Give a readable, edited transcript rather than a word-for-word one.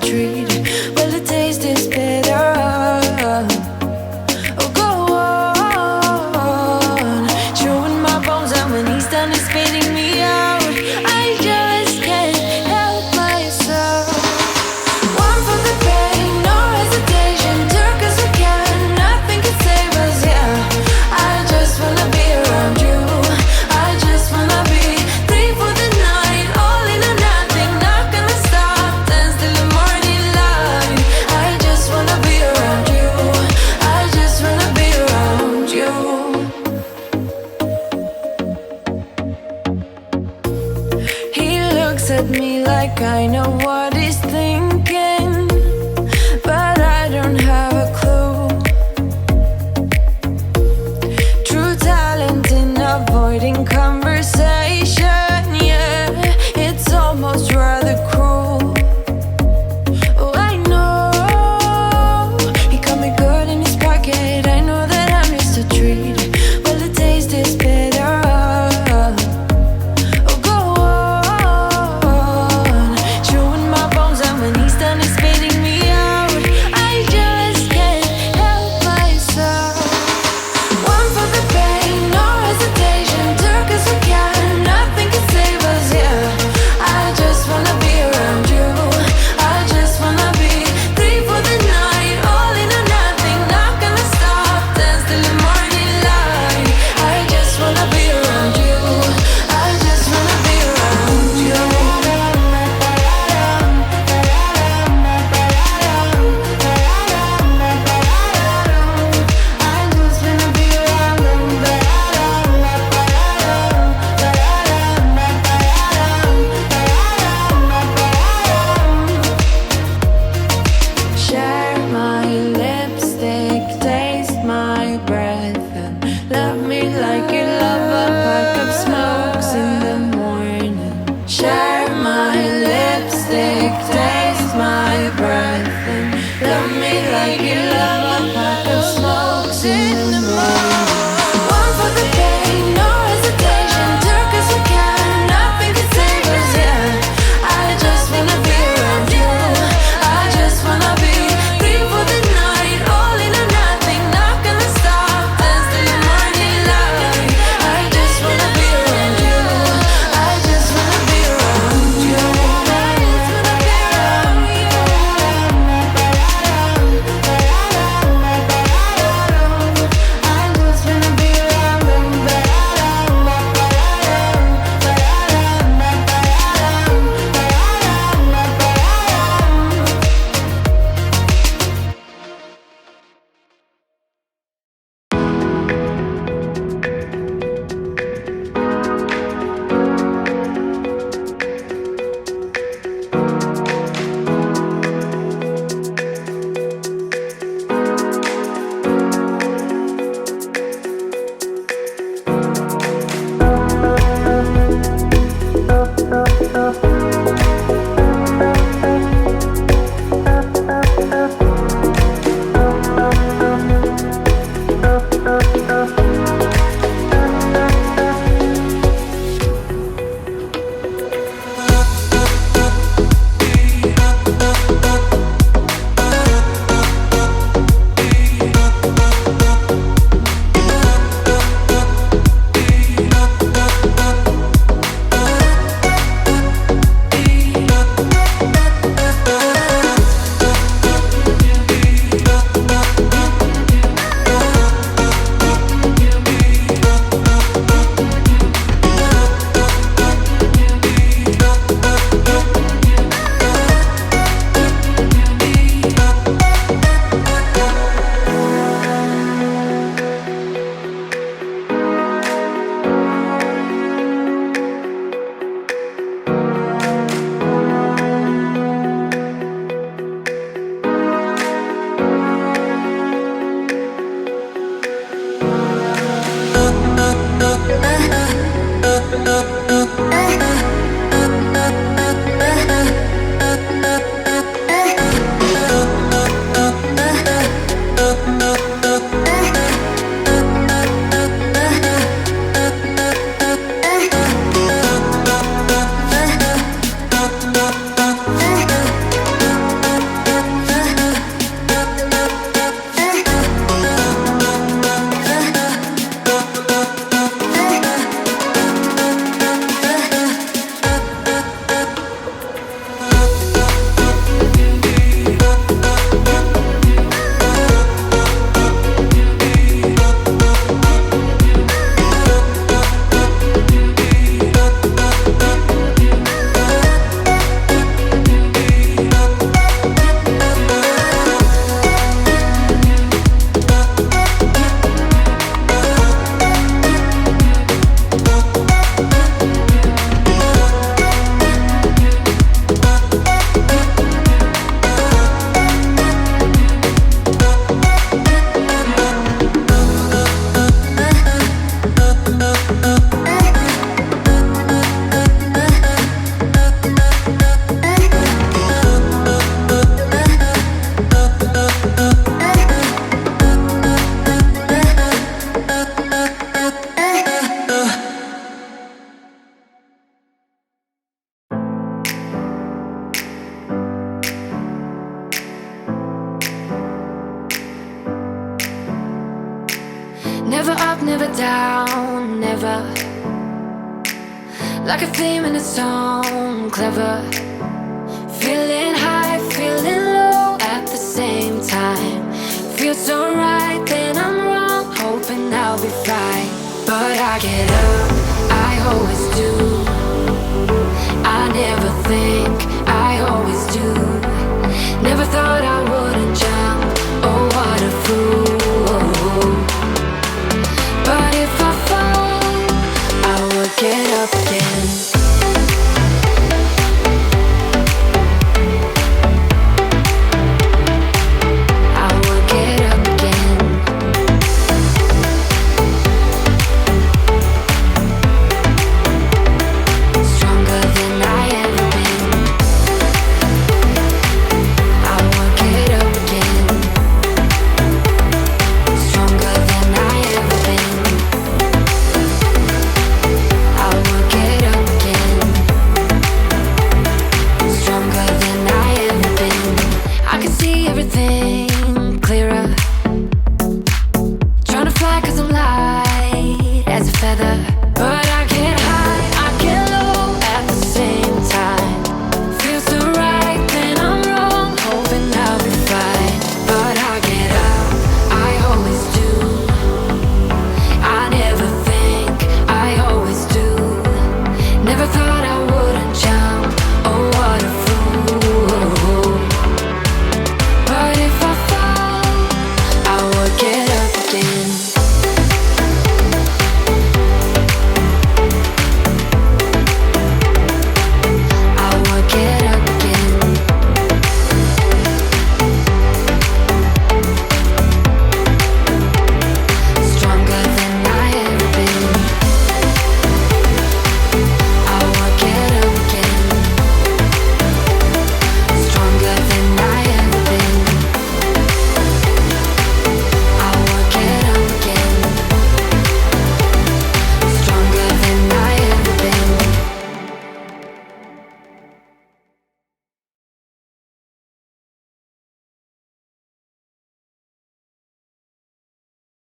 treat. Well, the taste is better. Oh, go on, chewing my bones out when he's done is spitting me out. I just can't help myself. One for the pain, no hesitation. Took us we can, nothing can save us, yeah. I just wanna be around you. I just wanna be three for the night, all in or nothing. Not gonna stop, dance till the morning light. I just wanna be around you. I just wanna be around you. He looks at me like I know what he's thinking, but I don't have a clue. True talent in avoiding conversation, yeah, it's almost rather cruel. Oh, I know he got me good in his pocket. I know that I'm just a treat. Well, the taste is better. Oh, go on, chewing my bones out when he's done is spitting me out. I just can't help myself. One for the pain, no hesitation. Took us we can, nothing can save us, yeah. I just wanna be around you. I just wanna be three for the night, all in or nothing. Not gonna stop, dance till the morning light. I just wanna be around you. I just wanna be around you. I just wanna be share my lipstick, taste my breath, and love me like you love a pack of smokes in the morning. Share my lipstick, taste my breath, and love me like you love a pack of smokes in the morning. One for the pain, no hesitation. Took us we can, nothing can save us, yeah. I just wanna be around you. I just wanna be three for the night, all in or nothing. Not gonna stop, dance till the morning light. I just wanna be around you. I just wanna be around you. I just wanna be around you. Never up, never down, never. Like a theme in a song, clever. Feeling high, feeling low at the same time. Feels so right, then I'm wrong, hoping I'll be fine. But I get up, I always do. I never think